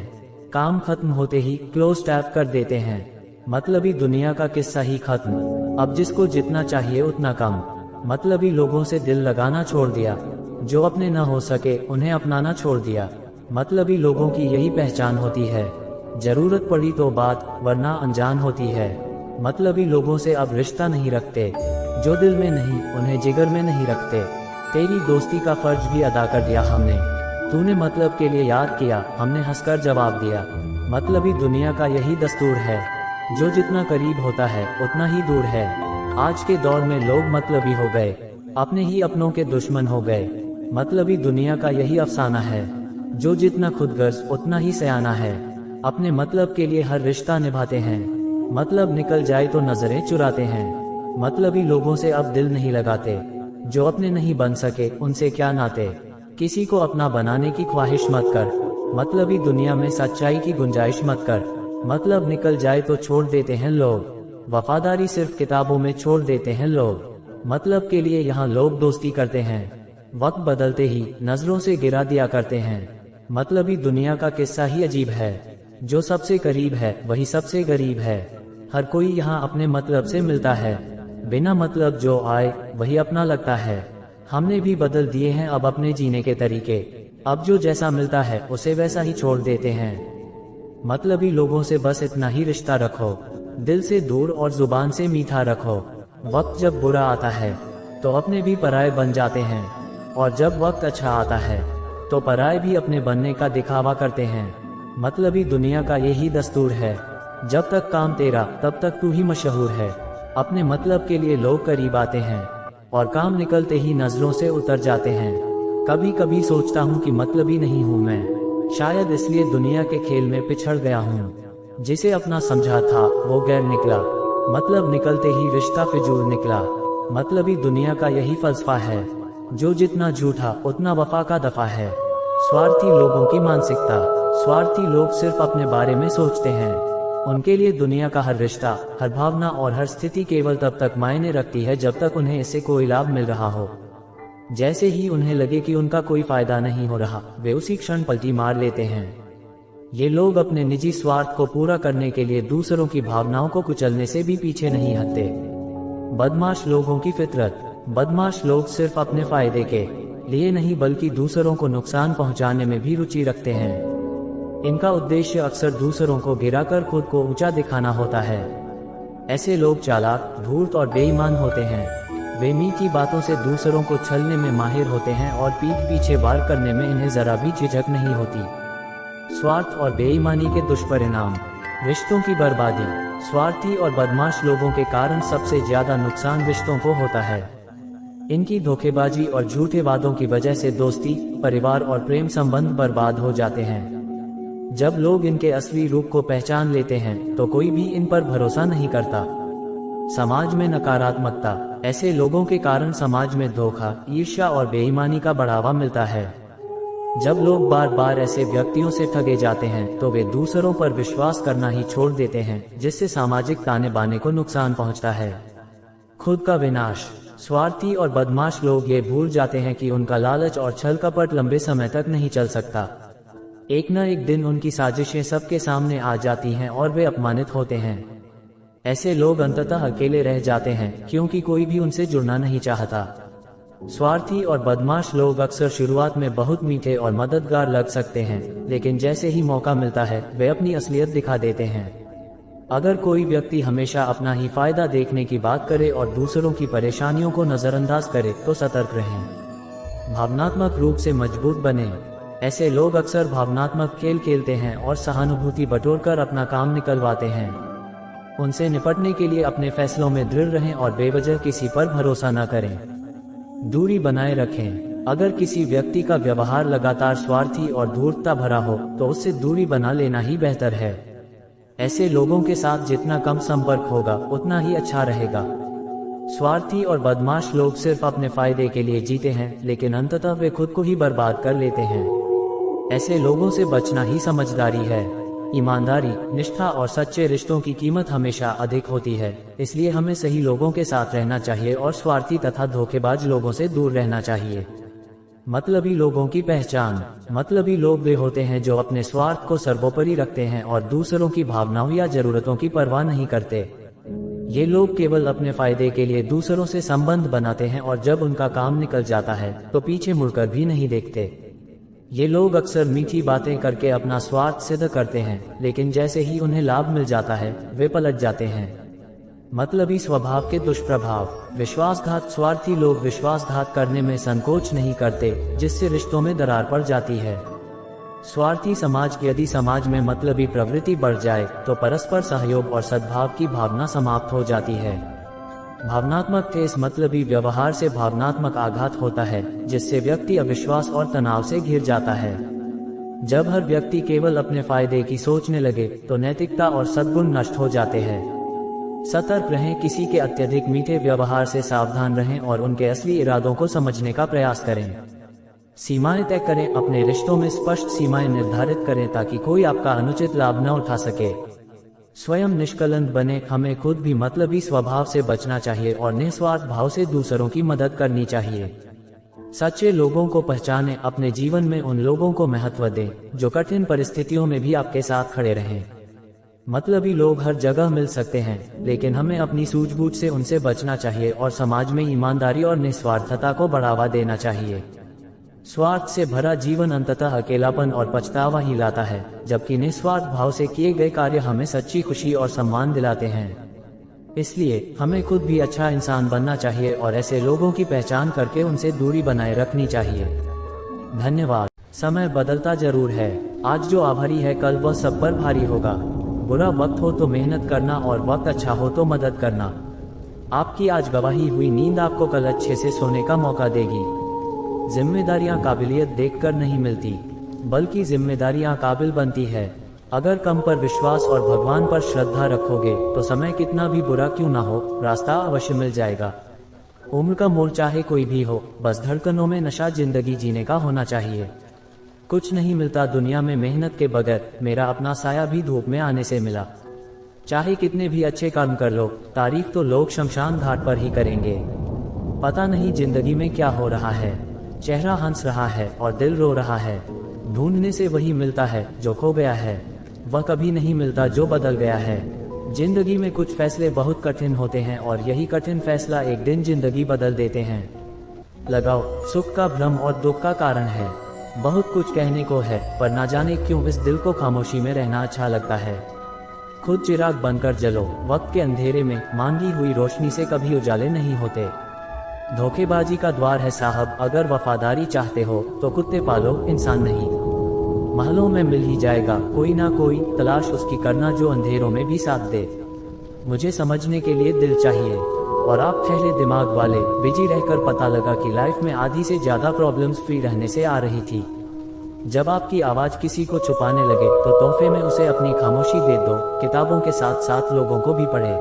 काम खत्म होते ही क्लोज टैप कर देते हैं। मतलबी दुनिया का किस्सा ही खत्म, अब जिसको जितना चाहिए उतना कम। मतलबी लोगों से दिल लगाना छोड़ दिया, जो अपने न हो सके उन्हें अपनाना छोड़ दिया। मतलबी लोगों की यही पहचान होती है, जरूरत पड़ी तो बात, वरना अनजान होती है। मतलबी लोगों से अब रिश्ता नहीं रखते, जो दिल में नहीं उन्हें जिगर में नहीं रखते। तेरी दोस्ती का फर्ज भी अदा कर दिया हमने, तूने मतलब के लिए याद किया, हमने हंसकर जवाब दिया। मतलबी दुनिया का यही दस्तूर है, जो जितना करीब होता है उतना ही दूर है। आज के दौर में लोग मतलबी हो गए, अपने ही अपनों के दुश्मन हो गए। मतलबी दुनिया का यही अफसाना है, जो जितना खुदगर्ज उतना ही सयाना है। अपने मतलब के लिए हर रिश्ता निभाते हैं, मतलब निकल जाए तो नजरें चुराते हैं। मतलबी लोगों से अब दिल नहीं लगाते, जो अपने नहीं बन सके उनसे क्या नाते। किसी को अपना बनाने की ख्वाहिश मत कर, मतलबी दुनिया में सच्चाई की गुंजाइश मत कर। मतलब निकल जाए तो छोड़ देते हैं लोग, वफादारी सिर्फ किताबों में छोड़ देते हैं लोग। मतलब के लिए यहाँ लोग दोस्ती करते हैं, वक्त बदलते ही नजरों से गिरा दिया करते हैं। मतलबी दुनिया का किस्सा ही अजीब है, जो सबसे करीब है वही सबसे गरीब है। हर कोई यहाँ अपने मतलब से मिलता है, बिना मतलब जो आए वही अपना लगता है। हमने भी बदल दिए हैं अब अपने जीने के तरीके, अब जो जैसा मिलता है उसे वैसा ही छोड़ देते हैं। मतलबी लोगों से बस इतना ही रिश्ता रखो, दिल से दूर और जुबान से मीठा रखो। वक्त जब बुरा आता है तो अपने भी पराये बन जाते हैं, और जब वक्त अच्छा आता है तो पराये भी अपने बनने का दिखावा करते हैं। मतलबी दुनिया का यही दस्तूर है, जब तक काम तेरा तब तक तू ही मशहूर है। अपने मतलब के लिए लोग करीब आते हैं, और काम निकलते ही नजरों से उतर जाते हैं। कभी कभी सोचता हूँ कि मतलबी नहीं हूँ मैं, शायद इसलिए दुनिया के खेल में पिछड़ गया हूँ। जिसे अपना समझा था वो गैर निकला, मतलब निकलते ही रिश्ता फिजूल निकला। मतलबी दुनिया का यही फलसफा है, जो जितना झूठा उतना वफा का दफा है। स्वार्थी लोगों की मानसिकता। स्वार्थी लोग सिर्फ अपने बारे में सोचते हैं, उनके लिए दुनिया का हर रिश्ता, हर भावना और हर स्थिति केवल तब तक मायने रखती है जब तक उन्हें इससे कोई लाभ मिल रहा हो। जैसे ही उन्हें लगे कि उनका कोई फायदा नहीं हो रहा, वे उसी क्षण पलटी मार लेते हैं। ये लोग अपने निजी स्वार्थ को पूरा करने के लिए दूसरों की भावनाओं को कुचलने से भी पीछे नहीं हटते। बदमाश लोगों की फितरत। बदमाश लोग सिर्फ अपने फायदे के लिए नहीं बल्कि दूसरों को नुकसान पहुंचाने में भी रुचि रखते हैं। इनका उद्देश्य अक्सर दूसरों को गिराकर खुद को ऊंचा दिखाना होता है। ऐसे लोग चालाक, धूर्त और बेईमान होते हैं। वे मीठी बातों से दूसरों को छलने में माहिर होते हैं और पीठ पीछे वार करने में इन्हें जरा भी झिझक नहीं होती। स्वार्थ और बेईमानी के दुष्परिणाम। रिश्तों की बर्बादी। स्वार्थी और बदमाश लोगों के कारण सबसे ज्यादा नुकसान रिश्तों को होता है। इनकी धोखेबाजी और झूठे वादों की वजह से दोस्ती, परिवार और प्रेम संबंध बर्बाद हो जाते हैं। जब लोग इनके असली रूप को पहचान लेते हैं तो कोई भी इन पर भरोसा नहीं करता। समाज में नकारात्मकता। ऐसे लोगों के कारण समाज में धोखा, ईर्ष्या और बेईमानी का बढ़ावा मिलता है। जब लोग बार बार ऐसे व्यक्तियों से ठगे जाते हैं तो वे दूसरों पर विश्वास करना ही छोड़ देते हैं, जिससे सामाजिक ताने बाने को नुकसान पहुंचता है। खुद का विनाश। स्वार्थी और बदमाश लोग ये भूल जाते हैं कि उनका लालच और छल कपट लंबे समय तक नहीं चल सकता। एक न एक दिन उनकी साजिशें सबके सामने आ जाती हैं और वे अपमानित होते हैं। ऐसे लोग अंततः अकेले रह जाते हैं क्योंकि कोई भी उनसे जुड़ना नहीं चाहता। स्वार्थी और बदमाश लोग अक्सर शुरुआत में बहुत मीठे और मददगार लग सकते हैं, लेकिन जैसे ही मौका मिलता है वे अपनी असलियत दिखा देते हैं। अगर कोई व्यक्ति हमेशा अपना ही फायदा देखने की बात करे और दूसरों की परेशानियों को नजरअंदाज करे तो सतर्क रहें। भावनात्मक रूप से मजबूत बने। ऐसे लोग अक्सर भावनात्मक खेल खेलते हैं और सहानुभूति बटोरकर अपना काम निकलवाते हैं। उनसे निपटने के लिए अपने फैसलों में दृढ़ रहें और बेवजह किसी पर भरोसा न करें। दूरी बनाए रखें। अगर किसी व्यक्ति का व्यवहार लगातार स्वार्थी और धूर्तता भरा हो तो उससे दूरी बना लेना ही बेहतर है। ऐसे लोगों के साथ जितना कम संपर्क होगा उतना ही अच्छा रहेगा। स्वार्थी और बदमाश लोग सिर्फ अपने फायदे के लिए जीते हैं, लेकिन अंततः वे खुद को ही बर्बाद कर लेते हैं। ऐसे लोगों से बचना ही समझदारी है। ईमानदारी, निष्ठा और सच्चे रिश्तों की कीमत हमेशा अधिक होती है, इसलिए हमें सही लोगों के साथ रहना चाहिए और स्वार्थी तथा धोखेबाज लोगों से दूर रहना चाहिए। मतलबी लोगों की पहचान। मतलबी लोग वे होते हैं जो अपने स्वार्थ को सर्वोपरि रखते हैं और दूसरों की भावनाओं या जरूरतों की परवाह नहीं करते। ये लोग केवल अपने फायदे के लिए दूसरों से संबंध बनाते हैं और जब उनका काम निकल जाता है तो पीछे मुड़कर भी नहीं देखते। ये लोग अक्सर मीठी बातें करके अपना स्वार्थ सिद्ध करते हैं, लेकिन जैसे ही उन्हें लाभ मिल जाता है वे पलट जाते हैं। मतलबी स्वभाव के दुष्प्रभाव। विश्वासघात। स्वार्थी लोग विश्वासघात करने में संकोच नहीं करते, जिससे रिश्तों में दरार पड़ जाती है। स्वार्थी समाज। यदि समाज में मतलबी प्रवृत्ति बढ़ जाए तो परस्पर सहयोग और सद्भाव की भावना समाप्त हो जाती है। भावनात्मक ठेस। मतलबी व्यवहार से भावनात्मक आघात होता है, जिससे व्यक्ति अविश्वास और तनाव से घिर जाता है। जब हर व्यक्ति केवल अपने फायदे की सोचने लगे तो नैतिकता और सद्गुण नष्ट हो जाते हैं। सतर्क रहें। किसी के अत्यधिक मीठे व्यवहार से सावधान रहें और उनके असली इरादों को समझने का प्रयास करें। सीमाएं तय करें। अपने रिश्तों में स्पष्ट सीमाएं निर्धारित करें ताकि कोई आपका अनुचित लाभ न उठा सके। स्वयं निष्कलंक बने। हमें खुद भी मतलबी स्वभाव से बचना चाहिए और निस्वार्थ भाव से दूसरों की मदद करनी चाहिए। सच्चे लोगों को पहचानें। अपने जीवन में उन लोगों को महत्व दें जो कठिन परिस्थितियों में भी आपके साथ खड़े रहें। मतलबी लोग हर जगह मिल सकते हैं, लेकिन हमें अपनी सूझबूझ से उनसे बचना चाहिए और समाज में ईमानदारी और निस्वार्थता को बढ़ावा देना चाहिए। स्वार्थ से भरा जीवन अंततः अकेलापन और पछतावा ही लाता है, जबकि निस्वार्थ भाव से किए गए कार्य हमें सच्ची खुशी और सम्मान दिलाते हैं। इसलिए हमें खुद भी अच्छा इंसान बनना चाहिए और ऐसे लोगों की पहचान करके उनसे दूरी बनाए रखनी चाहिए। धन्यवाद। समय बदलता जरूर है। आज जो आभारी है कल वह सब पर भारी होगा। बुरा वक्त हो तो मेहनत करना और वक्त अच्छा हो तो मदद करना। आपकी आज गवाही हुई नींद आपको कल अच्छे से सोने का मौका देगी। जिम्मेदारियां काबिलियत देखकर नहीं मिलती, बल्कि जिम्मेदारियां काबिल बनती है। अगर कम पर विश्वास और भगवान पर श्रद्धा रखोगे तो समय कितना भी बुरा क्यों ना हो, रास्ता अवश्य मिल जाएगा। उम्र का मोड़ चाहे कोई भी हो, बस धड़कनों में नशा जिंदगी जीने का होना चाहिए। कुछ नहीं मिलता दुनिया में मेहनत के बगैर। मेरा अपना साया भी धूप में आने से मिला। चाहे कितने भी अच्छे काम कर लो, तारीफ तो लोग शमशान घाट पर ही करेंगे। पता नहीं जिंदगी में क्या हो रहा है। चेहरा हंस रहा है और दिल रो रहा है। ढूंढने से वही मिलता है जो खो गया है, वह कभी नहीं मिलता जो बदल गया है। जिंदगी में कुछ फैसले बहुत कठिन होते हैं और यही कठिन फैसला एक दिन जिंदगी बदल देते हैं। लगाव सुख का भ्रम और दुख का कारण है। बहुत कुछ कहने को है पर ना जाने क्यों इस दिल को खामोशी में रहना अच्छा लगता है। खुद चिराग बनकर जलो, वक्त के अंधेरे में मांगी हुई रोशनी से कभी उजाले नहीं होते। धोखेबाजी का द्वार है साहब, अगर वफादारी चाहते हो तो कुत्ते पालो, इंसान नहीं। महलों में मिल ही जाएगा कोई ना कोई, तलाश उसकी करना जो अंधेरों में भी साथ दे। मुझे समझने के लिए दिल चाहिए और आप ठहरे दिमाग वाले। बिजी रहकर पता लगा कि लाइफ में आधी से ज्यादा प्रॉब्लम्स फ्री रहने से आ रही थी। जब आपकी आवाज किसी को छुपाने लगे तो तोहफे में उसे अपनी खामोशी दे दो। किताबों के साथ साथ लोगों को भी पढ़े।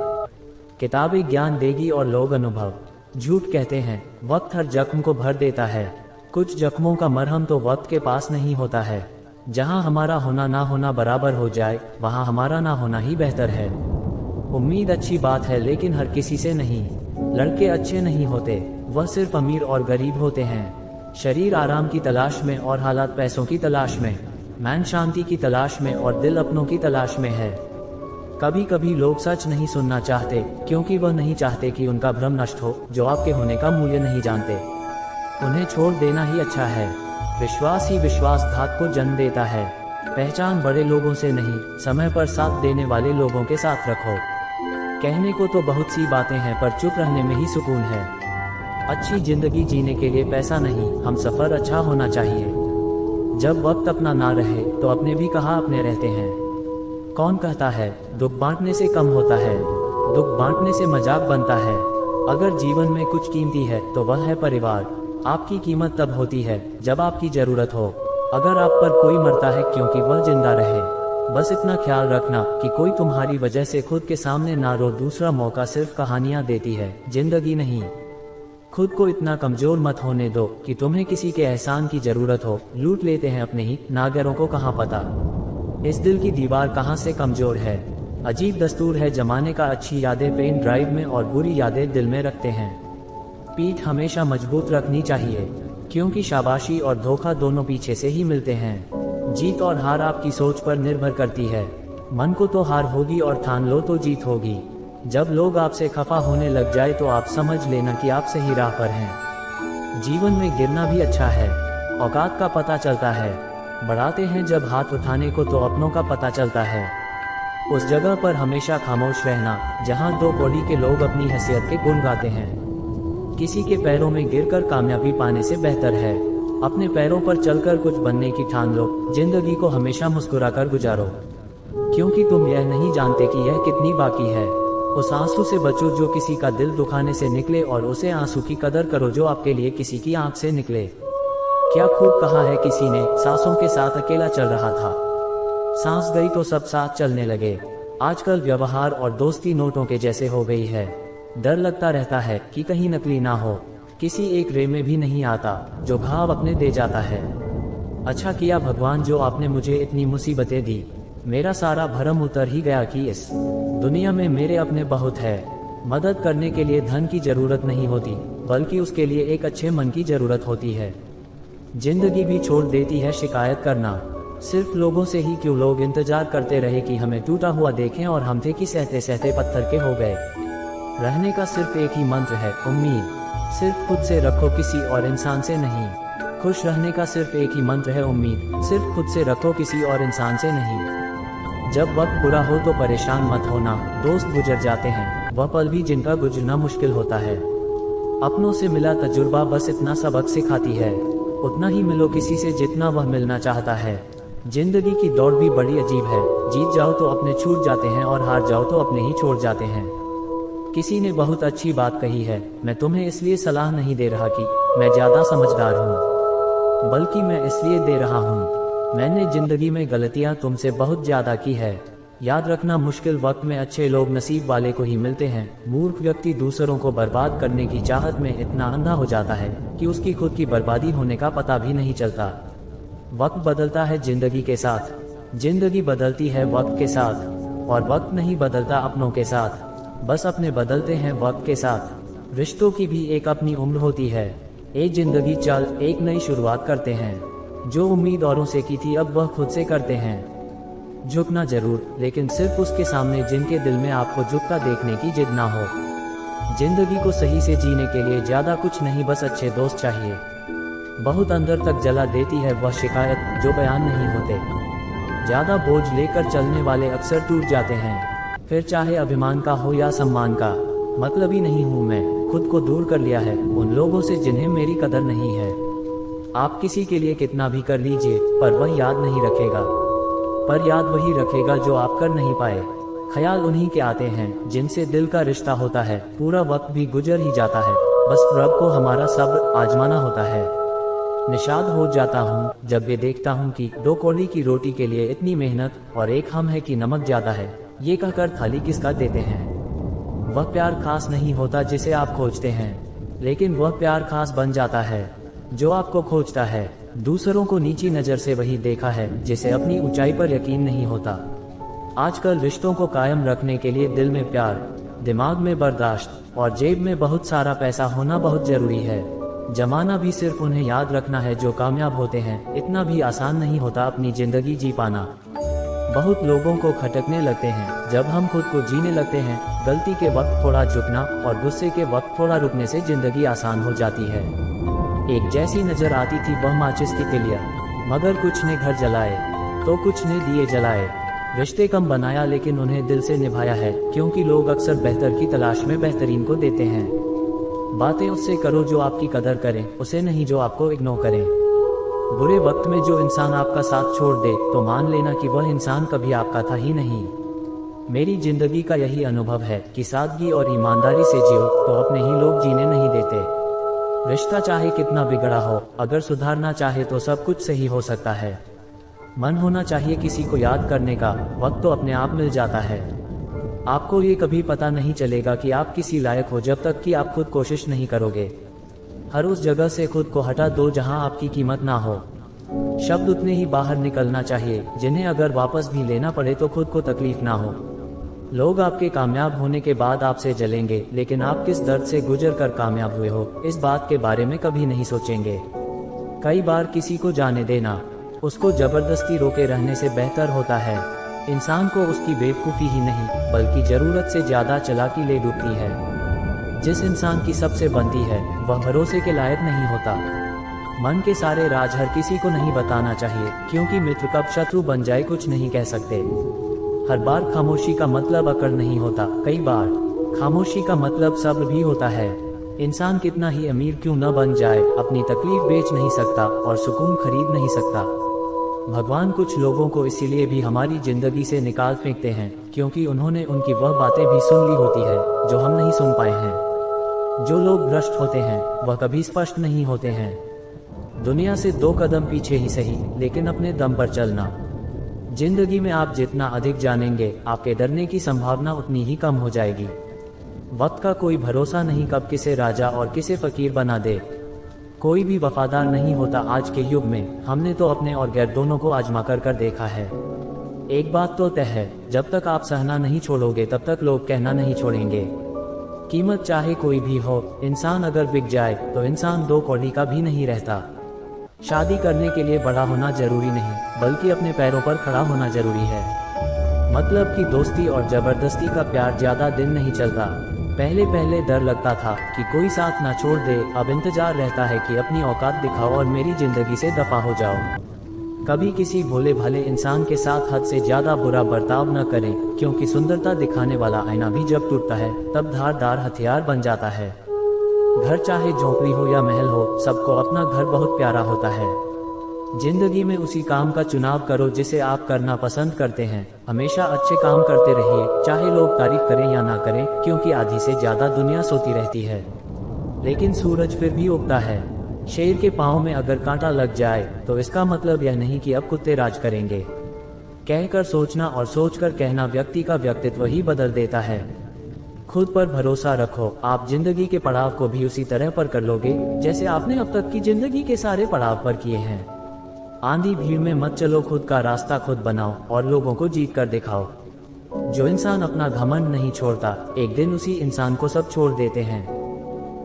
किताबें ज्ञान देगी और लोग अनुभव। झूठ कहते हैं वक्त हर जख्म को भर देता है, कुछ जख्मों का मरहम तो वक्त के पास नहीं होता है। जहां हमारा होना ना होना बराबर हो जाए, वहां हमारा ना होना ही बेहतर है। उम्मीद अच्छी बात है लेकिन हर किसी से नहीं। लड़के अच्छे नहीं होते, वह सिर्फ अमीर और गरीब होते हैं। शरीर आराम की तलाश में और हालात पैसों की तलाश में। मन शांति की तलाश में और दिल अपनों की तलाश में है। कभी कभी लोग सच नहीं सुनना चाहते क्योंकि वह नहीं चाहते कि उनका भ्रम नष्ट हो। जो आपके होने का मूल्य नहीं जानते, उन्हें छोड़ देना ही अच्छा है। विश्वास ही विश्वासघात को जन्म देता है। पहचान बड़े लोगों से नहीं, समय पर साथ देने वाले लोगों के साथ रखो। कहने को तो बहुत सी बातें हैं पर चुप रहने में ही सुकून है। अच्छी जिंदगी जीने के लिए पैसा नहीं, हम सफर अच्छा होना चाहिए। जब वक्त अपना ना रहे तो अपने भी कहाँ अपने रहते हैं। कौन कहता है दुख बांटने से कम होता है, दुख बांटने से मजाक बनता है। अगर जीवन में कुछ कीमती है तो वह है परिवार। आपकी कीमत तब होती है जब आपकी जरूरत हो। अगर आप पर कोई मरता है क्योंकि वह जिंदा रहे। बस इतना ख्याल रखना कि कोई तुम्हारी वजह से खुद के सामने ना रो। दूसरा मौका सिर्फ कहानियां देती है, जिंदगी नहीं। खुद को इतना कमजोर मत होने दो कि तुम्हें किसी के एहसान की जरूरत हो। लूट लेते हैं अपने ही, नागरों को कहाँ पता इस दिल की दीवार कहाँ से कमजोर है। अजीब दस्तूर है जमाने का, अच्छी यादें पेन ड्राइव में और बुरी यादें दिल में रखते हैं। पीठ हमेशा मजबूत रखनी चाहिए क्योंकि शाबाशी और धोखा दोनों पीछे से ही मिलते हैं। जीत और हार आपकी सोच पर निर्भर करती है। मन को तो हार होगी और ठान लो तो जीत होगी। जब लोग आपसे खफा होने लग जाए तो आप समझ लेना कि आप सही राह पर हैं। जीवन में गिरना भी अच्छा है, औकात का पता चलता है। बढ़ाते हैं जब हाथ उठाने को तो अपनों का पता चलता है। उस जगह पर हमेशा खामोश रहना जहां दो कौड़ी के लोग अपनी हैसियत के गुण गाते हैं। किसी के पैरों में गिरकर कामयाबी पाने से बेहतर है अपने पैरों पर चलकर कुछ बनने की ठान लो। जिंदगी को हमेशा मुस्कुराकर गुजारो क्योंकि तुम यह नहीं जानते कि यह कितनी बाकी है। उस आंसू से बचो जो किसी का दिल दुखाने से निकले और उसे आंसू की कदर करो जो आपके लिए किसी की आंख से निकले। क्या खूब कहा है किसी ने, सांसों के साथ अकेला चल रहा था, सांस गई तो सब साथ चलने लगे। आजकल व्यवहार और दोस्ती नोटों के जैसे हो गई है। डर लगता रहता है कि कहीं नकली ना हो। किसी एक रे में भी नहीं आता जो घाव अपने दे जाता है। अच्छा किया भगवान जो आपने मुझे इतनी मुसीबतें दी। मेरा सारा भरम उतर ही गया कि इस दुनिया में मेरे अपने बहुत है। मदद करने के लिए धन की जरूरत नहीं होती बल्कि उसके लिए एक अच्छे मन की जरूरत होती है। जिंदगी भी छोड़ देती है शिकायत करना। सिर्फ लोगों से ही क्यों लोग इंतजार करते रहे कि हमें टूटा हुआ देखें और हम थे कि सहते सहते पत्थर के हो गए। रहने का सिर्फ एक ही मंत्र है, उम्मीद। सिर्फ खुद से रखो, किसी और इंसान से नहीं। खुश रहने का सिर्फ एक ही मंत्र है, उम्मीद। सिर्फ खुद से रखो, किसी और इंसान से नहीं। जब वक्त बुरा हो तो परेशान मत होना, दोस्त गुजर जाते हैं वह पल भी जिनका गुजरना मुश्किल होता है। अपनों से मिला तजुर्बा बस इतना सबक सिखाती है, उतना ही मिलो किसी से जितना वह मिलना चाहता है। जिंदगी की दौड़ भी बड़ी अजीब है, जीत जाओ तो अपने छूट जाते हैं और हार जाओ तो अपने ही छोड़ जाते हैं। किसी ने बहुत अच्छी बात कही है, मैं तुम्हें इसलिए सलाह नहीं दे रहा कि मैं ज्यादा समझदार हूँ, बल्कि मैं इसलिए दे रहा हूँ मैंने जिंदगी में गलतियां तुमसे बहुत ज्यादा की है। याद रखना मुश्किल वक्त में अच्छे लोग नसीब वाले को ही मिलते हैं। मूर्ख व्यक्ति दूसरों को बर्बाद करने की चाहत में इतना अंधा हो जाता है कि उसकी खुद की बर्बादी होने का पता भी नहीं चलता। वक्त बदलता है जिंदगी के साथ, जिंदगी बदलती है वक्त के साथ, और वक्त नहीं बदलता अपनों के साथ, बस अपने बदलते हैं वक्त के साथ। रिश्तों की भी एक अपनी उम्र होती है। एक जिंदगी चल एक नई शुरुआत करते हैं। जो उम्मीद औरों से की थी अब वह खुद से करते हैं। झुकना जरूर, लेकिन सिर्फ उसके सामने जिनके दिल में आपको झुकता देखने की जिद ना हो। जिंदगी को सही से जीने के लिए ज्यादा कुछ नहीं, बस अच्छे दोस्त चाहिए। बहुत अंदर तक जला देती है वह शिकायत जो बयान नहीं होते। ज्यादा बोझ लेकर चलने वाले अक्सर टूट जाते हैं, फिर चाहे अभिमान का हो या सम्मान का। मतलब ही नहीं हूँ मैं, खुद को दूर कर लिया है उन लोगों से जिन्हें मेरी कदर नहीं है। आप किसी के लिए कितना भी कर लीजिए, पर वह याद नहीं रखेगा। पर याद वही रखेगा जो आप कर नहीं पाए। ख्याल उन्हीं के आते हैं जिनसे दिल का रिश्ता होता है। पूरा वक्त भी गुजर ही जाता है, बस रब को हमारा सब्र आजमाना होता है। निषाद हो जाता हूँ जब ये देखता हूँ कि 2 कौड़ी की रोटी के लिए इतनी मेहनत और एक हम है कि नमक ज्यादा है, ये कहकर थाली किसका देते हैं। वह प्यार खास नहीं होता जिसे आप खोजते हैं, लेकिन वह प्यार खास बन जाता है जो आपको खोजता है। दूसरों को नीची नज़र से वही देखा है जिसे अपनी ऊंचाई पर यकीन नहीं होता। आजकल रिश्तों को कायम रखने के लिए दिल में प्यार, दिमाग में बर्दाश्त और जेब में बहुत सारा पैसा होना बहुत जरूरी है। जमाना भी सिर्फ उन्हें याद रखना है जो कामयाब होते हैं। इतना भी आसान नहीं होता अपनी जिंदगी जी पाना। बहुत लोगों को खटकने लगते हैं जब हम खुद को जीने लगते हैं। गलती के वक्त थोड़ा झुकना और गुस्से के वक्त थोड़ा रुकने से जिंदगी आसान हो जाती है। एक जैसी नजर आती थी वह माचिस की तिलिया, मगर कुछ ने घर जलाए तो कुछ ने दिए जलाए। रिश्ते कम बनाया लेकिन उन्हें दिल से निभाया है, क्योंकि लोग अक्सर बेहतर की तलाश में बेहतरीन को देते हैं। बातें उससे करो जो आपकी कदर करें, उसे नहीं जो आपको इग्नोर करें। बुरे वक्त में जो इंसान आपका साथ छोड़ दे तो मान लेना कि वह इंसान कभी आपका था ही नहीं। मेरी जिंदगी का यही अनुभव है कि सादगी और ईमानदारी से जियो तो अपने ही लोग जीने नहीं देते। रिश्ता चाहे कितना बिगड़ा हो, अगर सुधारना चाहे तो सब कुछ सही हो सकता है। मन होना चाहिए किसी को याद करने का, वक्त तो अपने आप मिल जाता है। आपको ये कभी पता नहीं चलेगा कि आप किसी लायक हो जब तक कि आप खुद कोशिश नहीं करोगे। हर उस जगह से खुद को हटा दो जहां आपकी कीमत ना हो। शब्द उतने ही बाहर निकलना चाहिए जिन्हें अगर वापस भी लेना पड़े तो खुद को तकलीफ ना हो। लोग आपके कामयाब होने के बाद आपसे जलेंगे, लेकिन आप किस दर्द से गुजर कर कामयाब हुए हो इस बात के बारे में कभी नहीं सोचेंगे। कई बार किसी को जाने देना उसको जबरदस्ती रोके रहने से बेहतर होता है। इंसान को उसकी बेवकूफ़ी ही नहीं बल्कि ज़रूरत से ज़्यादा चालाकी ले डूबती है। जिस इंसान की सबसे बनती है वह भरोसे के लायक नहीं होता। मन के सारे राज हर किसी को नहीं बताना चाहिए, क्योंकि मित्र कब शत्रु बन जाए कुछ नहीं कह सकते। हर बार खामोशी का मतलब अकड़ नहीं होता, कई बार खामोशी का मतलब सब्र भी होता है। इंसान कितना ही अमीर क्यों न बन जाए, अपनी तकलीफ बेच नहीं सकता और सुकून खरीद नहीं सकता। भगवान कुछ लोगों को इसीलिए भी हमारी जिंदगी से निकाल फेंकते हैं क्योंकि उन्होंने उनकी वह बातें भी सुन ली होती है जो हम नहीं सुन पाए हैं। जो लोग भ्रष्ट होते हैं वह कभी स्पष्ट नहीं होते हैं। दुनिया से 2 कदम पीछे ही सही, लेकिन अपने दम पर चलना। जिंदगी में आप जितना अधिक जानेंगे आपके डरने की संभावना उतनी ही कम हो जाएगी। वक्त का कोई भरोसा नहीं कब किसे राजा और किसे फकीर बना दे। कोई भी वफादार नहीं होता आज के युग में। हमने तो अपने और गैर दोनों को आजमा कर देखा है। एक बात तो तय है, जब तक आप सहना नहीं छोड़ोगे तब तक लोग कहना नहीं छोड़ेंगे। कीमत चाहे कोई भी हो, इंसान अगर बिक जाए तो इंसान 2 कौड़ी का भी नहीं रहता। शादी करने के लिए बड़ा होना जरूरी नहीं, बल्कि अपने पैरों पर खड़ा होना जरूरी है। मतलब कि दोस्ती और जबरदस्ती का प्यार ज्यादा दिन नहीं चलता। पहले पहले डर लगता था कि कोई साथ ना छोड़ दे, अब इंतजार रहता है कि अपनी औकात दिखाओ और मेरी जिंदगी से दफा हो जाओ। कभी किसी भोले भाले इंसान के साथ हद से ज्यादा बुरा बर्ताव न करें, क्योंकि सुंदरता दिखाने वाला आईना भी जब टूटता है तब धारदार हथियार बन जाता है। घर चाहे झोंपड़ी हो या महल हो, सबको अपना घर बहुत प्यारा होता है। जिंदगी में उसी काम का चुनाव करो जिसे आप करना पसंद करते हैं। हमेशा अच्छे काम करते रहिए, चाहे लोग तारीफ करें या ना करें, क्योंकि आधी से ज्यादा दुनिया सोती रहती है लेकिन सूरज फिर भी उगता है। शेर के पाँव में अगर कांटा लग जाए तो इसका मतलब यह नहीं कि अब कुत्ते राज करेंगे। कहकर सोचना और सोचकर कहना व्यक्ति का व्यक्तित्व ही बदल देता है। खुद पर भरोसा रखो, आप जिंदगी के पड़ाव को भी उसी तरह पर कर लोगे जैसे आपने अब तक की जिंदगी के सारे पड़ाव पर किए हैं। आंधी भीड़ में मत चलो, खुद का रास्ता खुद बनाओ और लोगों को जीत कर दिखाओ। जो इंसान अपना घमंड नहीं छोड़ता, एक दिन उसी इंसान को सब छोड़ देते हैं।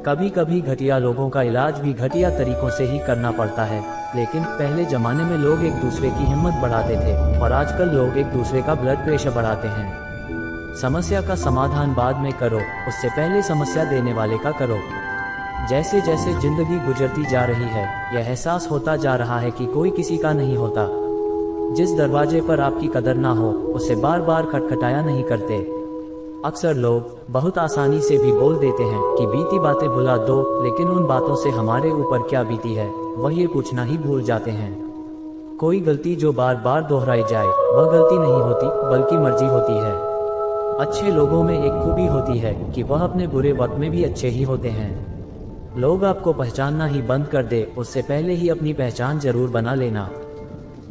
कभी कभी घटिया लोगों का इलाज भी घटिया तरीकों से ही करना पड़ता है। लेकिन पहले जमाने में लोग एक दूसरे की हिम्मत बढ़ाते थे और आजकल लोग एक दूसरे का ब्लड प्रेशर बढ़ाते हैं। समस्या का समाधान बाद में करो, उससे पहले समस्या देने वाले का करो। जैसे जैसे जिंदगी गुजरती जा रही है, यह एहसास होता जा रहा है कि कोई किसी का नहीं होता। जिस दरवाजे पर आपकी कदर ना हो, उसे बार बार खटखटाया नहीं करते। अक्सर लोग बहुत आसानी से भी बोल देते हैं कि बीती बातें भुला दो, लेकिन उन बातों से हमारे ऊपर क्या बीती है वह ये पूछना ही भूल जाते हैं। कोई गलती जो बार बार दोहराई जाए वह गलती नहीं होती, बल्कि मर्जी होती है। अच्छे लोगों में एक खूबी होती है कि वह अपने बुरे वक्त में भी अच्छे ही होते हैं। लोग आपको पहचानना ही बंद कर दे, उससे पहले ही अपनी पहचान जरूर बना लेना।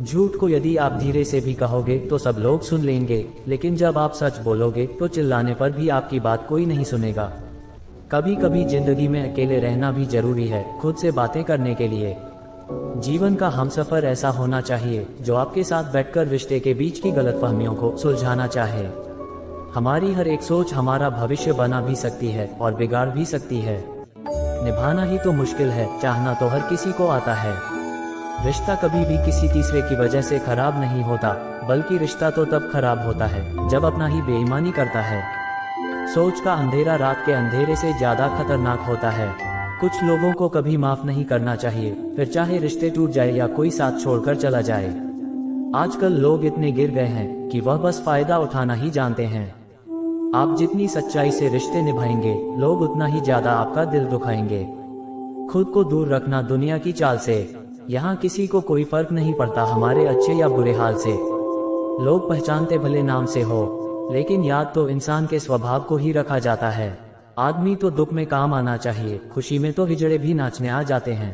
झूठ को यदि आप धीरे से भी कहोगे तो सब लोग सुन लेंगे, लेकिन जब आप सच बोलोगे तो चिल्लाने पर भी आपकी बात कोई नहीं सुनेगा। कभी कभी जिंदगी में अकेले रहना भी जरूरी है, खुद से बातें करने के लिए। जीवन का हमसफर ऐसा होना चाहिए जो आपके साथ बैठकर रिश्ते के बीच की गलतफहमियों को सुलझाना चाहे। हमारी हर एक सोच हमारा भविष्य बना भी सकती है और बिगाड़ भी सकती है। निभाना ही तो मुश्किल है, चाहना तो हर किसी को आता है। रिश्ता कभी भी किसी तीसरे की वजह से खराब नहीं होता, बल्कि रिश्ता तो तब खराब होता है जब अपना ही बेईमानी करता है। सोच का अंधेरा रात के अंधेरे से ज्यादा खतरनाक होता है। कुछ लोगों को कभी माफ नहीं करना चाहिए, फिर चाहे रिश्ते टूट जाए या कोई साथ छोड़कर चला जाए। आजकल लोग इतने गिर गए हैं कि वह बस फायदा उठाना ही जानते हैं। आप जितनी सच्चाई से रिश्ते निभाएंगे, लोग उतना ही ज्यादा आपका दिल दुखाएंगे। खुद को दूर रखना दुनिया की चाल से। यहाँ किसी को कोई फर्क नहीं पड़ता हमारे अच्छे या बुरे हाल से। लोग पहचानते भले नाम से हो, लेकिन याद तो इंसान के स्वभाव को ही रखा जाता है। आदमी तो दुख में काम आना चाहिए, खुशी में तो हिजड़े भी नाचने आ जाते हैं।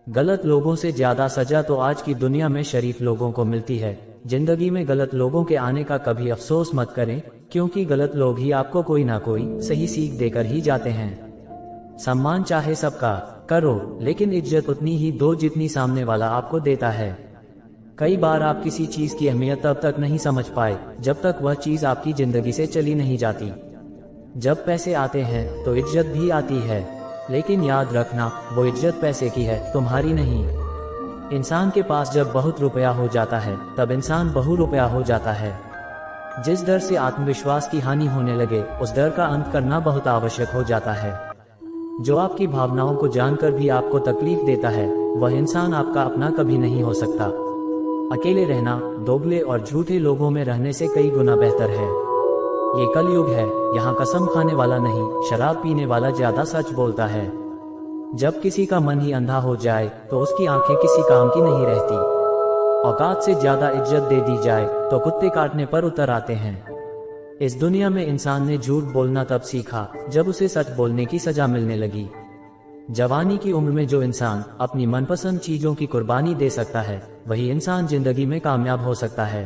गलत लोगों से ज्यादा सजा तो आज की दुनिया में शरीफ लोगों को मिलती है। जिंदगी में गलत लोगों के आने का कभी अफसोस मत करें, क्योंकि गलत लोग ही आपको कोई ना कोई सही सीख देकर ही जाते हैं। सम्मान चाहे सबका करो, लेकिन इज्जत उतनी ही दो जितनी सामने वाला आपको देता है। कई बार आप किसी चीज की अहमियत तब तक नहीं समझ पाए जब तक वह चीज आपकी जिंदगी से चली नहीं जाती। जब पैसे आते हैं तो इज्जत भी आती है, लेकिन याद रखना वो इज्जत पैसे की है, तुम्हारी नहीं। इंसान के पास जब बहुत रुपया हो जाता है तब इंसान बहु रुपया हो जाता है। जिस डर से आत्मविश्वास की हानि होने लगे, उस डर का अंत करना बहुत आवश्यक हो जाता है। जो आपकी भावनाओं को जानकर भी आपको तकलीफ देता है, वह इंसान आपका अपना कभी नहीं हो सकता। अकेले रहना दोगले और झूठे लोगों में रहने से कई गुना बेहतर है। ये कलयुग है, यहाँ कसम खाने वाला नहीं, शराब पीने वाला ज्यादा सच बोलता है। जब किसी का मन ही अंधा हो जाए तो उसकी आंखें किसी काम की नहीं रहती। औकात से ज्यादा इज्जत दे दी जाए तो कुत्ते काटने पर उतर आते हैं। इस दुनिया में इंसान ने झूठ बोलना तब सीखा जब उसे सच बोलने की सजा मिलने लगी। जवानी की उम्र में जो इंसान अपनी मनपसंद चीजों की कुर्बानी दे सकता है, वही इंसान जिंदगी में कामयाब हो सकता है।